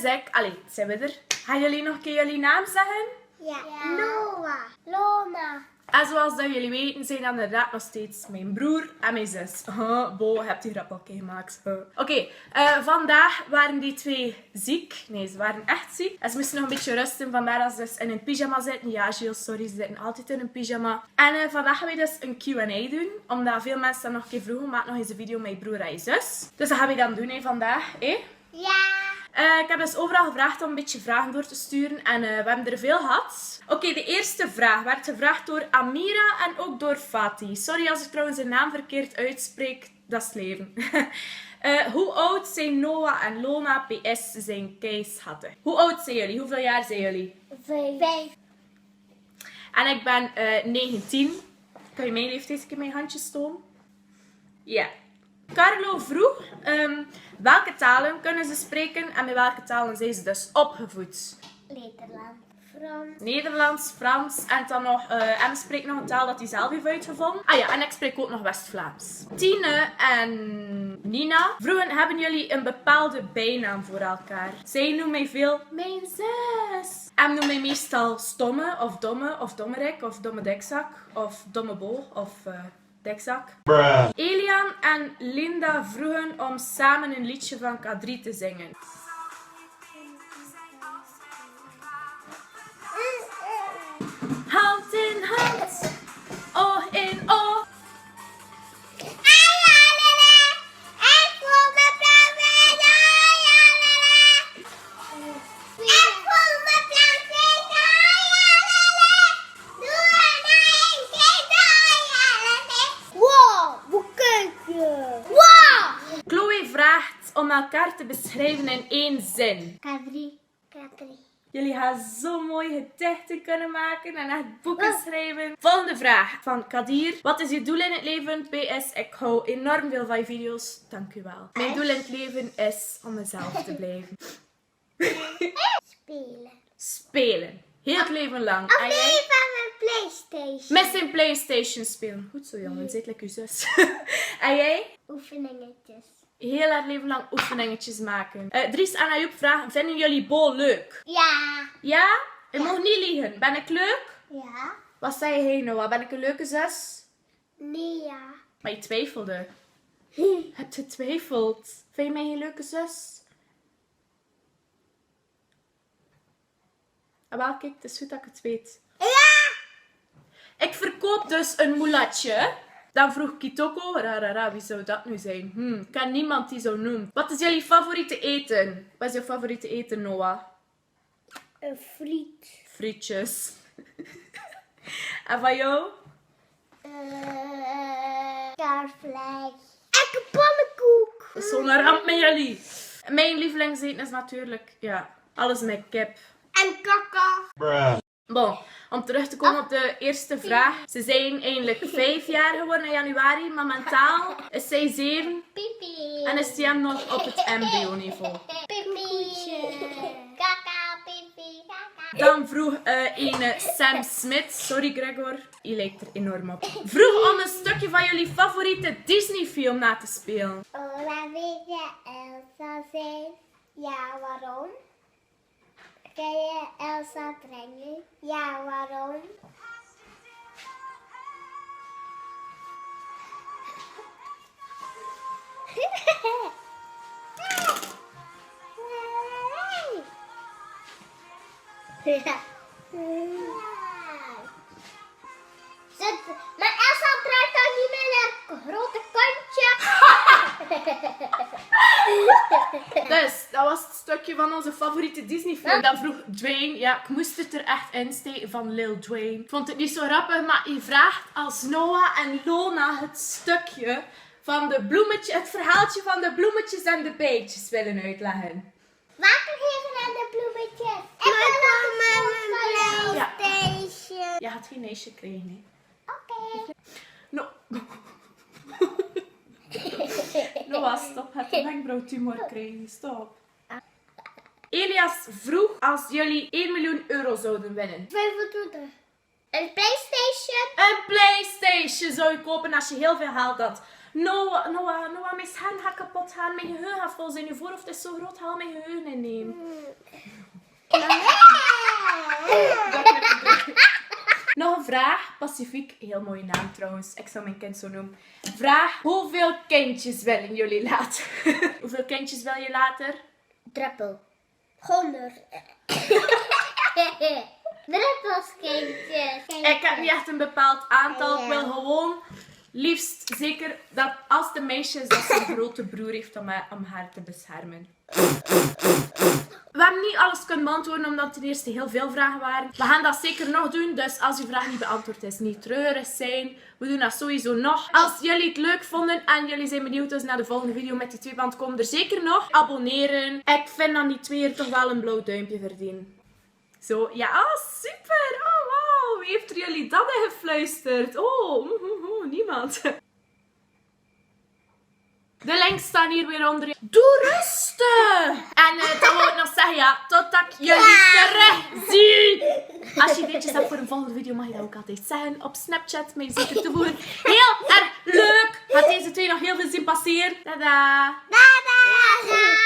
is ik. Allee, zijn we er. Gaan jullie nog een keer jullie naam zeggen? Ja. Noah Lona. En zoals dat jullie weten, zijn dat inderdaad nog steeds mijn broer en mijn zus. Bo, hebt die grap al een keer gemaakt. Oké, vandaag waren die twee ziek. Nee, ze waren echt ziek. En ze moesten nog een beetje rusten. Vandaar dat ze dus in een pyjama zitten. Ja, Gilles, sorry, ze zitten altijd in een pyjama. En vandaag gaan we dus een Q&A doen. Omdat veel mensen dat nog een keer vroegen. Maak nog eens een video met je broer en je zus. Dus dat gaan we dan doen vandaag. Ja. Ik heb dus overal gevraagd om een beetje vragen door te sturen en we hebben er veel gehad. Oké, de eerste vraag werd gevraagd door Amira en ook door Fatih. Sorry als ik trouwens zijn naam verkeerd uitspreek, dat is het leven. Hoe oud zijn Noah en Lona? PS, ze zijn keischatten. Hoe oud zijn jullie? Hoeveel jaar zijn jullie? 5. En ik ben 19. Kan je mijn leeftijd een keer mijn handjes tonen? Ja. Carlo vroeg welke talen kunnen ze spreken en met welke talen zijn ze dus opgevoed? Nederland. Frans. Nederlands, Frans en dan nog, Em spreekt nog een taal dat hij zelf heeft uitgevonden. Ah ja, en ik spreek ook nog West-Vlaams. Tine en Nina vroegen, hebben jullie een bepaalde bijnaam voor elkaar? Zij noemt mij veel mijn zus. Em noemt mij meestal stomme of dommerik of domme dikzak of domme bo of... dekzak. Elian en Linda vroegen om samen een liedje van K3 te zingen. Hand in hand, oog in oog. Om elkaar te beschrijven in 1 zin. K3. Jullie gaan zo mooi gedichten kunnen maken en echt boeken schrijven. Volgende vraag van Kadir. Wat is je doel in het leven? PS, ik hou enorm veel van je video's. Dank u wel. Mijn doel in het leven is om mezelf te blijven. Spelen. Heel het leven lang. Of nee, van mijn PlayStation. Met zijn PlayStation spelen. Goed zo jongen, zit lekker je zus. En jij? Oefeningetjes. Heel haar leven lang oefeningetjes maken. Dries en Ayoub vragen, vinden jullie Bo leuk? Ja. Ja? Je mag niet liegen. Ben ik leuk? Ja. Wat zei hij Noah? Ben ik een leuke zus? Nee, ja. Maar je twijfelde. Je hebt getwijfeld. Vind je mij geen leuke zus? En wel, kijk, het is goed dat ik het weet. Ja. Ik verkoop dus een moulatje. Dan vroeg Kitoko, wie zou dat nu zijn? Ik ken niemand die zo noemt. Wat is jullie favoriete eten? Wat is jouw favoriete eten, Noah? Een friet. Frietjes. En van jou? Kaasvlees. En een pannenkoek. Dat is zo'n ramp met jullie. Mijn lievelingseten is natuurlijk, ja, alles met kip. En kaka. Bon, om terug te komen op de eerste vraag. Ze zijn eindelijk 5 jaar geworden in januari, maar mentaal is zij 7. Pipi. En is Tian nog op het mbo-niveau. Pipi. Kaka, pipi, kaka. Dan vroeg een Sam Smith, sorry Gregor, je lijkt er enorm op. Vroeg om een stukje van jullie favoriete Disney film na te spelen. Laat weet je Elsa zijn? Ja, waarom? Kan je Elsa brengen? Ja, waarom? Maar Elsa draait dan niet meer naar grote kontje. Dus, dat was het stukje van onze favoriete Disney film. Dan vroeg Dwayne, ja, ik moest het er echt in steken van Lil Dwayne. Ik vond het niet zo grappig, maar je vraagt als Noah en Lona het stukje van de bloemetjes, het verhaaltje van de bloemetjes en de bijtjes willen uitleggen. Water geven aan de bloemetjes. En dan mijn PlayStation. Je had geen ijsje gekregen, hè? Oké. No. Noah, stop. Het wenkbrauwtumor krijgen. Stop. Elias vroeg als jullie 1 miljoen euro zouden winnen. 25. Een PlayStation. Een PlayStation zou je kopen als je heel veel geld had. Noah, mijn scherm gaat kapot gaan. Mijn geheugen gaat vol zijn. Je voorhoofd is zo groot, haal mijn geheugen innemen. Nog een vraag. Pacifiek, heel mooie naam trouwens. Ik zal mijn kind zo noemen. Vraag, hoeveel kindjes willen jullie later? Hoeveel kindjes wil je later? Druppel. Gewoon druppelskindjes. Ik heb niet echt een bepaald aantal. Ik wil gewoon liefst zeker dat als de meisje is, dat ze een grote broer heeft om haar te beschermen. We hebben niet alles kunnen beantwoorden omdat er eerst heel veel vragen waren. We gaan dat zeker nog doen, dus als je vraag niet beantwoord is, niet treurig zijn. We doen dat sowieso nog. Als jullie het leuk vonden en jullie zijn benieuwd dus naar de volgende video met die twee band, komen er zeker nog. Abonneren. Ik vind dat die twee er toch wel een blauw duimpje verdienen. Zo, ja, super! Oh, wow! Wie heeft er jullie dat in gefluisterd? Oh, niemand. De links staan hier weer onder. Doe rustig! En dan wil ik nog zeggen, ja, totdat ik jullie terug zie. Als je ideetjes hebt voor een volgende video, mag je dat ook altijd zeggen. Op Snapchat, mij zeker te voeren. Heel erg leuk! Gaat deze twee nog heel veel zien passeren. Tada! Tada!